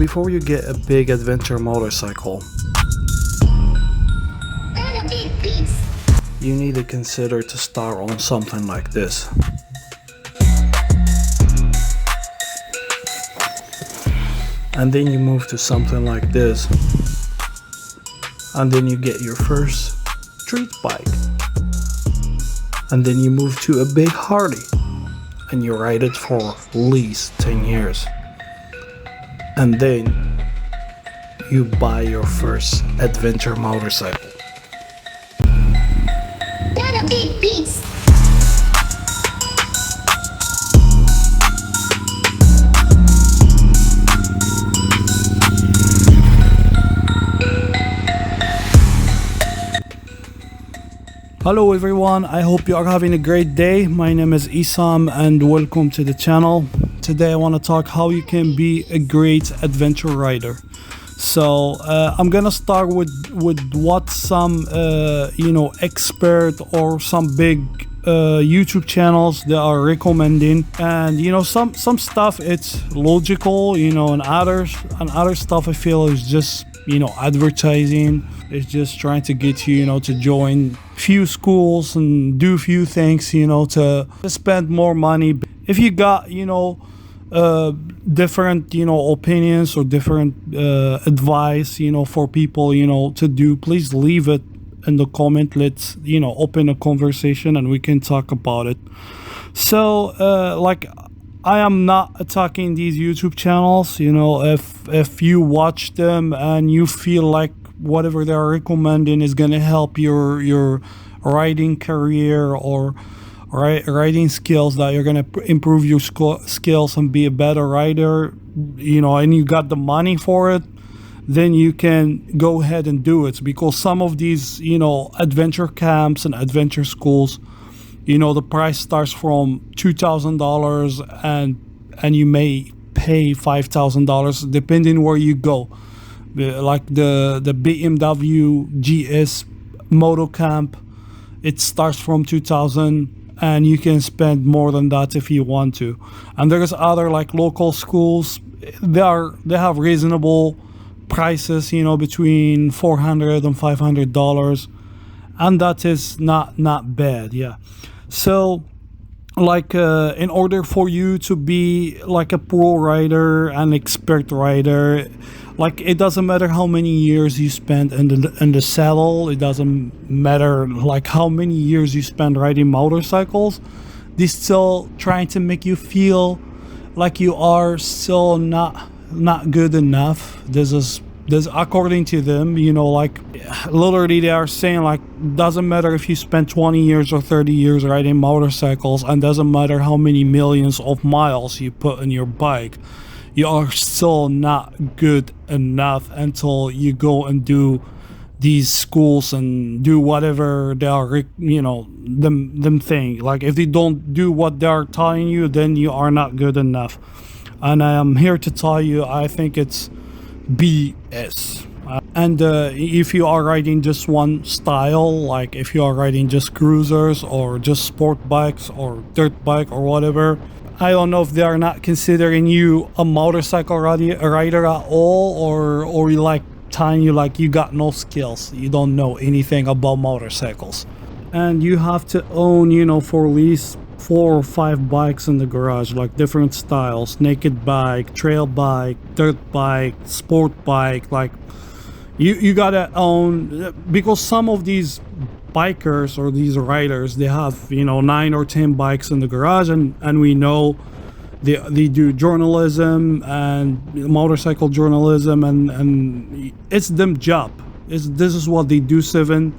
before you get a big adventure motorcycle, you need to consider to start on something like this. And then you move to something like this. And then you get your first street bike. And then you move to a big Harley. And you ride it for at least 10 years. And then you buy your first adventure motorcycle. Peace. Hello everyone, I hope you are having a great day. My name is Isam and welcome to the channel. Today I want to talk how you can be a great adventure rider. So I'm gonna start with what some expert or some big YouTube channels they are recommending, and some stuff it's logical, and other stuff I feel is just advertising. It's just trying to get you to join few schools and do few things to spend more money. If you got different opinions or different advice for people to do, please leave it in the comment. Let's open a conversation and we can talk about it. So I am not attacking these YouTube channels. If you watch them and you feel like whatever they are recommending is gonna help your riding career or riding skills, that you're gonna improve your skills and be a better rider, and you got the money for it, then you can go ahead and do it. Because some of these adventure camps and adventure schools, the price starts from $2,000 and you may pay $5,000 depending where you go. Like the BMW GS Moto Camp, it starts from 2,000 and you can spend more than that if you want to. And there's other like local schools, they have reasonable prices, between $400 and $500, and that is not bad. Yeah. So in order for you to be like a pro rider, an expert rider, it doesn't matter how many years you spend in the saddle. It doesn't matter how many years you spend riding motorcycles. They're still trying to make you feel like you are still not good enough. This according to them, literally they are saying doesn't matter if you spend 20 years or 30 years riding motorcycles, and doesn't matter how many millions of miles you put in your bike, you are still not good enough until you go and do these schools and do whatever they are them thing. If they don't do what they are telling you, then you are not good enough. And I am here to tell you, I think it's BS. And if you are riding just one style, if you are riding just cruisers or just sport bikes or dirt bike or whatever, I don't know if they are not considering you a motorcycle rider at all, or telling you you got no skills, you don't know anything about motorcycles. And you have to own for at least 4 or 5 bikes in the garage, different styles: naked bike, trail bike, dirt bike, sport bike. You gotta own, because some of these bikers or these riders, they have 9 or 10 bikes in the garage, and we know they do journalism and motorcycle journalism, and it's them job. This is what they do 7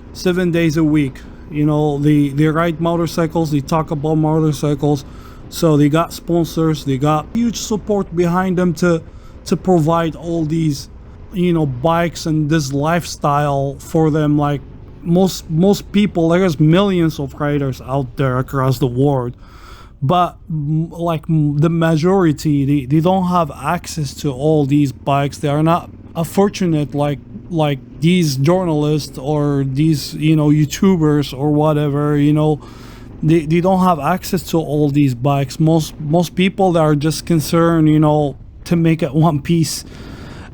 days a week. They ride motorcycles, they talk about motorcycles, so they got sponsors, they got huge support behind them to provide all these bikes and this lifestyle for them. Most people, there's millions of riders out there across the world, but the majority, they don't have access to all these bikes. They are not fortunate like these journalists or these YouTubers or whatever. They don't have access to all these bikes. Most people, that are just concerned to make it one piece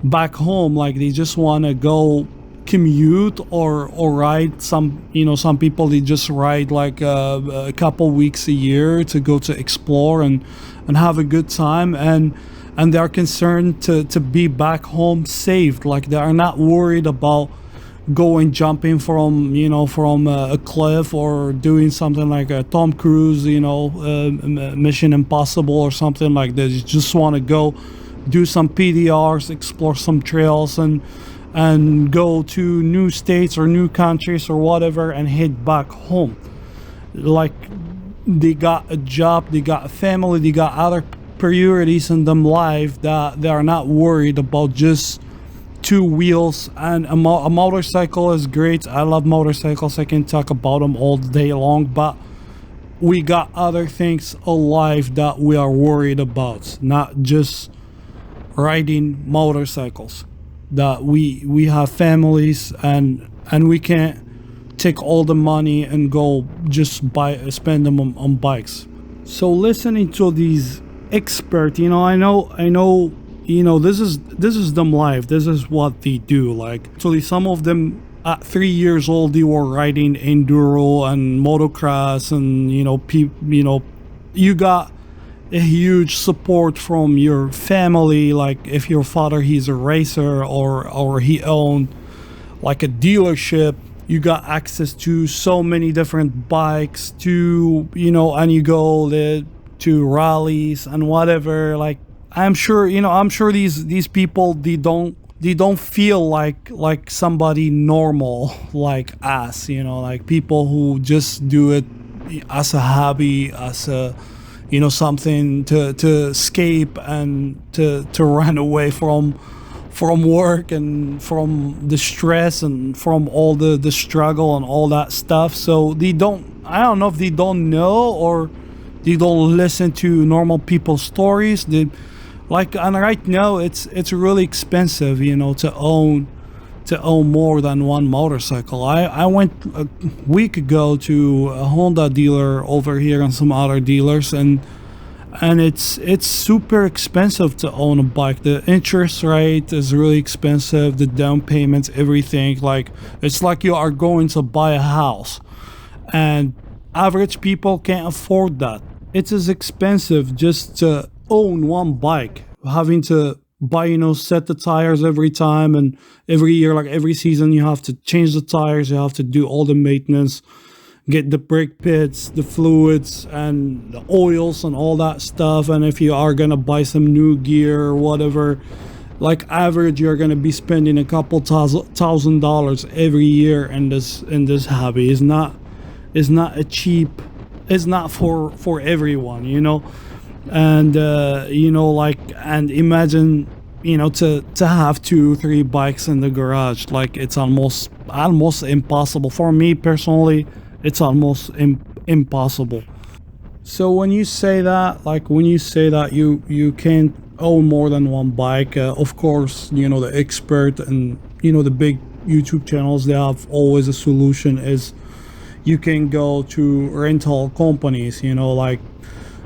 back home, like they just want to go commute or ride. Some people, they just ride like a couple weeks a year to go to explore and have a good time, and they're concerned to be back home safe. Like they are not worried about going jumping from a cliff, or doing something like a Tom Cruise, Mission Impossible or something like this. You just want to go do some PDRs, explore some trails, and go to new states or new countries or whatever, and head back home. Like they got a job, they got a family, they got other priorities in them life, that they are not worried about just two wheels. And a motorcycle is great. I love motorcycles. I can talk about them all day long, but we got other things alive that we are worried about, not just riding motorcycles. That we have families, and we can't take all the money and go just spend them on bikes. So listening to these experts, I know, this is them life. This is what they do. Like, actually, some of them at 3 years old, they were riding enduro and motocross, and you got a huge support from your family. Like if your father, he's a racer, or he owned like a dealership, you got access to so many different bikes to and you go to rallies and whatever. Like I'm sure these people, they don't feel like somebody normal like us, like people who just do it as a hobby, as a something to escape and to run away from work and from the stress and from all the struggle and all that stuff. So I don't know if they don't know, or they don't listen to normal people's stories. And right now it's really expensive, to own more than one motorcycle. I went a week ago to a Honda dealer over here and some other dealers, and it's super expensive to own a bike. The interest rate is really expensive, the down payments, everything. Like it's like you are going to buy a house, and average people can't afford that. It is expensive just to own one bike, having to buy, set the tires every time, and every year, like every season, you have to change the tires, you have to do all the maintenance, get the brake pits, the fluids, and the oils and all that stuff. And if you are gonna buy some new gear or whatever, like average, you're gonna be spending a couple $1,000 every year in this hobby. It's not a cheap, it's not for everyone, and and imagine, to have 2-3 bikes in the garage. Like it's almost impossible for me personally. It's almost impossible. So when you say that you can't own more than one bike, of course, the expert and the big YouTube channels, they have always a solution. Is you can go to rental companies, like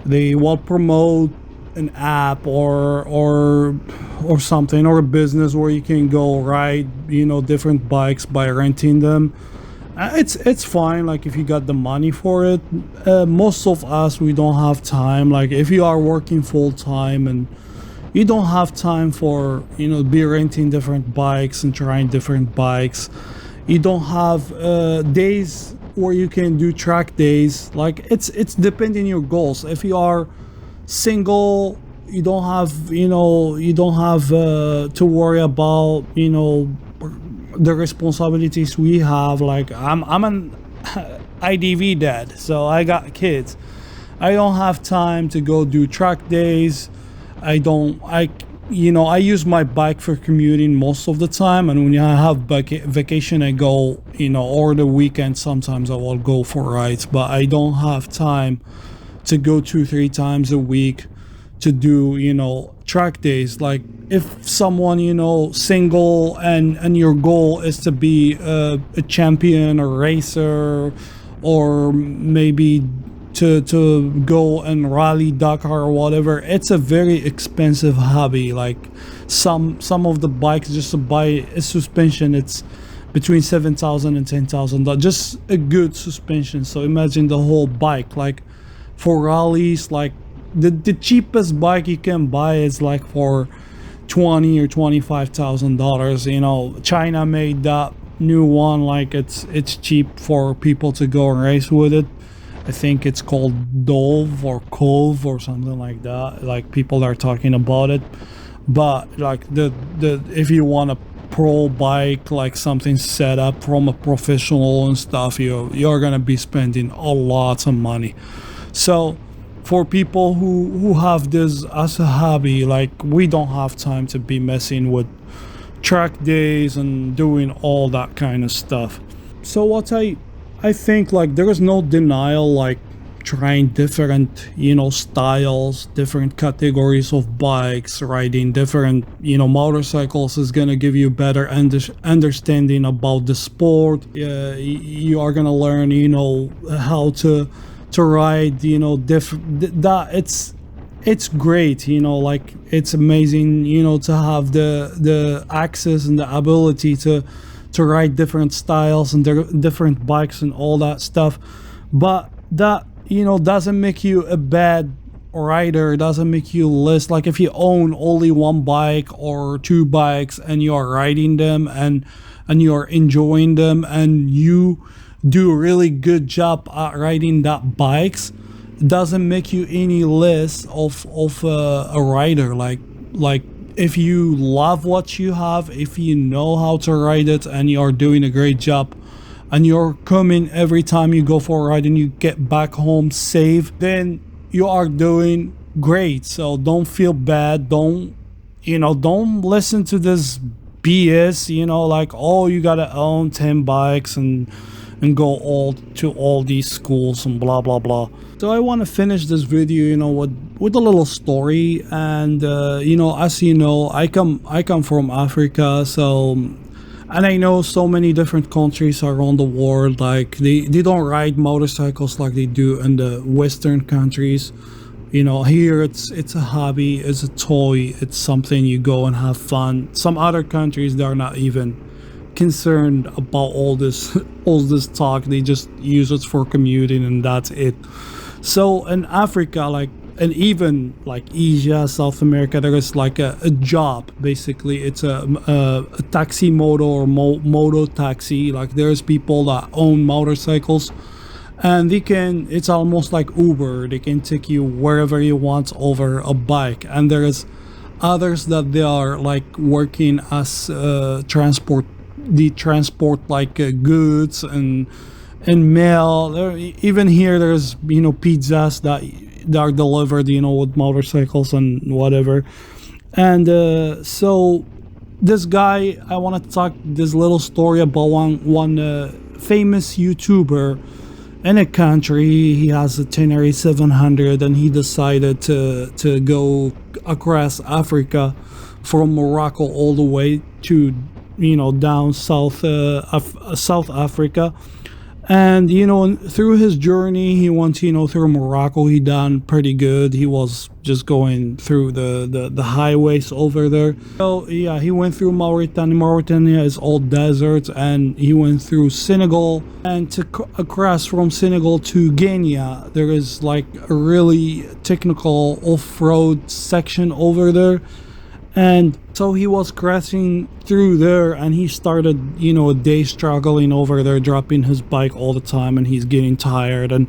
they will promote an app or something, or a business where you can go ride different bikes by renting them. It's fine, like if you got the money for it. Most of us, we don't have time. Like if you are working full time and you don't have time for be renting different bikes and trying different bikes, you don't have days where you can do track days. Like it's depending your goals. If you are single, you don't have to worry about the responsibilities we have. Like I'm an IDV dad, so I got kids. I don't have time to go do track days. I use my bike for commuting most of the time, and when I have vacation, I go, or the weekend, sometimes I will go for rides, but I don't have time to go 2-3 times a week to do, track days. Like if someone, single, and your goal is to be a champion or racer, or maybe to go and rally Dakar or whatever. It's a very expensive hobby. Like some of the bikes, just to buy a suspension, it's between 7,000 and 10,000. Just a good suspension. So imagine the whole bike. Like for rallies, like the cheapest bike you can buy is like for $20,000 or $25,000. You know, China made that new one. Like it's cheap for people to go and race with it. I think it's called Dove or Cove or something like that. Like people are talking about it, but like the if you want a pro bike, like something set up from a professional and stuff, you're gonna be spending a lot of money. So for people who have this as a hobby, like we don't have time to be messing with track days and doing all that kind of stuff. So what I think, like there is no denial, like trying different, you know, styles, different categories of bikes, riding different, you know, motorcycles is gonna give you better understanding about the sport. You are gonna learn, you know, how to ride, you know, that it's great, you know, like it's amazing, you know, to have the access and the ability to ride different styles and different bikes and all that stuff. But that, you know, doesn't make you a bad rider, doesn't make you less. Like if you own only one bike or two bikes and you are riding them and you are enjoying them and you do a really good job at riding that bikes, doesn't make you any less of a rider. Like if you love what you have, if you know how to ride it and you're doing a great job and you're coming every time you go for a ride and you get back home safe, then you are doing great. So don't feel bad. Don't listen to this BS, you know, like, oh, you gotta own 10 bikes and go all these schools and blah blah blah. So I want to finish this video, you know, with a little story. And you know, as you know, I come from Africa, so, and I know so many different countries around the world, like they don't ride motorcycles like they do in the Western countries. You know, here it's a hobby, it's a toy, it's something you go and have fun. Some other countries, they're not even concerned about all this talk. They just use it for commuting and that's it. So in Africa, like, and even like Asia, South America, there is like a job. Basically it's a taxi moto or moto taxi. Like there's people that own motorcycles and it's almost like Uber. They can take you wherever you want over a bike. And there is others that they are like working as transport like goods and mail. Even here there's, you know, pizzas that are delivered, you know, with motorcycles and whatever. And so this guy, I want to talk this little story about one famous YouTuber in a country. He has a Tenere 700 and he decided to go across Africa from Morocco all the way to, you know, down South Africa. And, you know, through his journey, he went, you know, through Morocco. He done pretty good. He was just going through the highways over there. So yeah, he went through Mauritania. Mauritania is all desert, and he went through Senegal, and to across from Senegal to Kenya, there is like a really technical off-road section over there. And so he was crashing through there, and he started, you know, a day struggling over there, dropping his bike all the time, and he's getting tired. And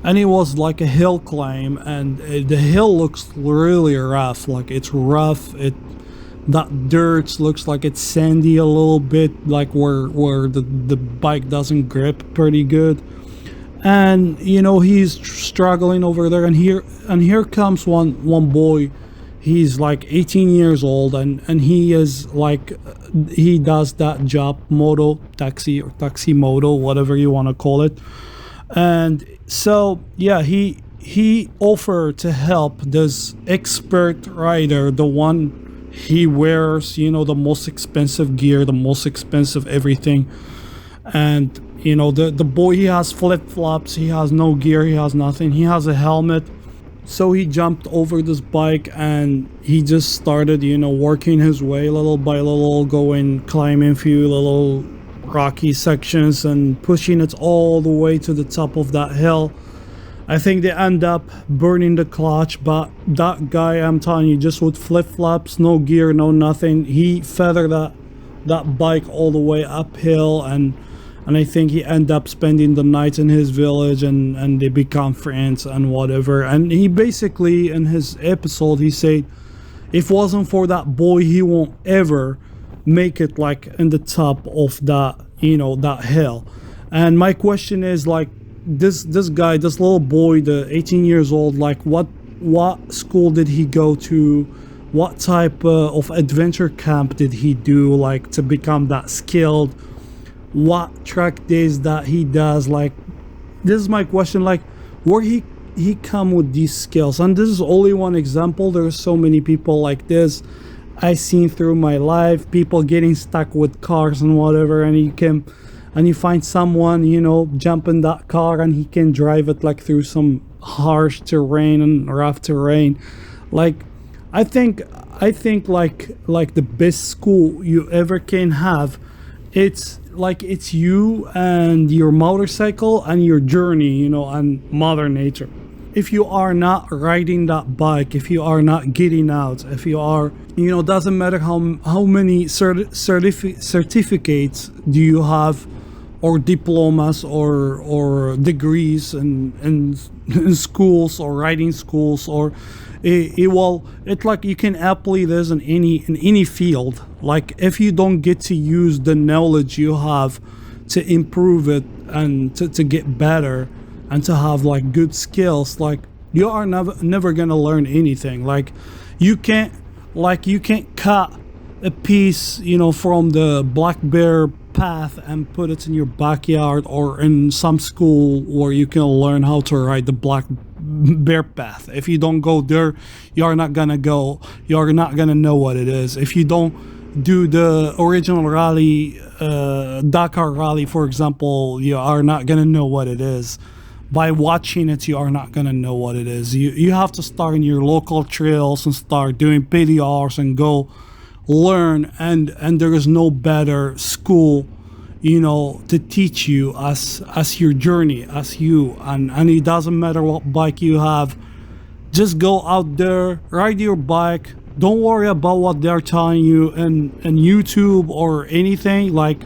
it was like a hill climb, and the hill looks really rough. Like it's rough. That dirt looks like it's sandy a little bit, like where the bike doesn't grip pretty good. And you know, he's struggling over there, and here comes one boy. He's like 18 years old, and he is like, he does that job, moto taxi or taxi moto, whatever you want to call it. And so yeah, he offered to help this expert rider, the one he wears, you know, the most expensive gear, the most expensive everything. And you know, the boy, he has flip-flops, he has no gear, he has nothing, he has a helmet. So he jumped over this bike and he just started, you know, working his way little by little, going climbing a few little rocky sections and pushing it all the way to the top of that hill. I think they end up burning the clutch, but that guy, I'm telling you, just with flip-flops, no gear, no nothing, he feathered that bike all the way uphill, and I think he ended up spending the night in his village, and they become friends and whatever. And he basically, in his episode, he said if it wasn't for that boy, he won't ever make it like in the top of that, you know, that hill. And my question is, like, this guy, this little boy, the 18 years old, like what school did he go to? What type of adventure camp did he do, like, to become that skilled? What track days that he does? Like, this is my question, like, where he come with these skills? And this is only one example. There's so many people like this I seen through my life, people getting stuck with cars and whatever, and you find someone, you know, jump in that car and he can drive it like through some harsh terrain and rough terrain. Like, I think like the best school you ever can have, it's like it's you and your motorcycle and your journey, you know, and Mother Nature. If you are not riding that bike, if you are not getting out, if you are, you know, doesn't matter how many certificates do you have, or diplomas, or degrees in schools or riding schools, or it's like you can apply this in any field. Like, if you don't get to use the knowledge you have to improve it and to get better and to have like good skills, like, you are never gonna learn anything. Like, you can't cut a piece, you know, from the black bear path and put it in your backyard or in some school where you can learn how to ride the black bear path. If you don't go there, you're not gonna know what it is. If you don't do the original rally, Dakar rally, for example, you are not gonna know what it is. By watching it, you are not gonna know what it is. You have to start in your local trails and start doing PDRs and go learn, and there is no better school, you know, to teach you as your journey, as you, and it doesn't matter what bike you have. Just go out there, ride your bike. Don't worry about what they're telling you in YouTube or anything. Like,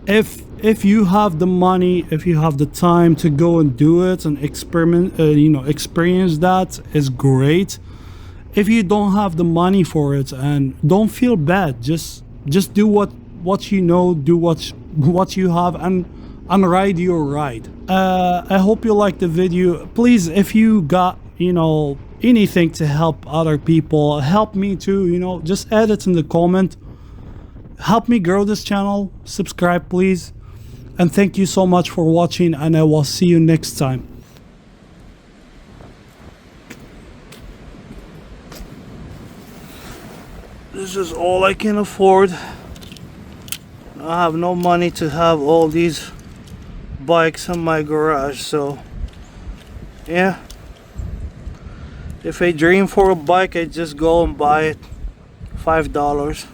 if you have the money, if you have the time to go and do it and experiment, you know, experience, that is great. If you don't have the money for it, and don't feel bad, just do what you know, do what you have, and ride your ride. I hope you liked the video. Please, if you got, you know, anything to help other people, help me too, you know, just add it in the comment. Help me grow this channel. Subscribe, please. And thank you so much for watching, and I will see you next time. This is all I can afford. I have no money to have all these bikes in my garage, so yeah. If I dream for a bike, I just go and buy it. $5.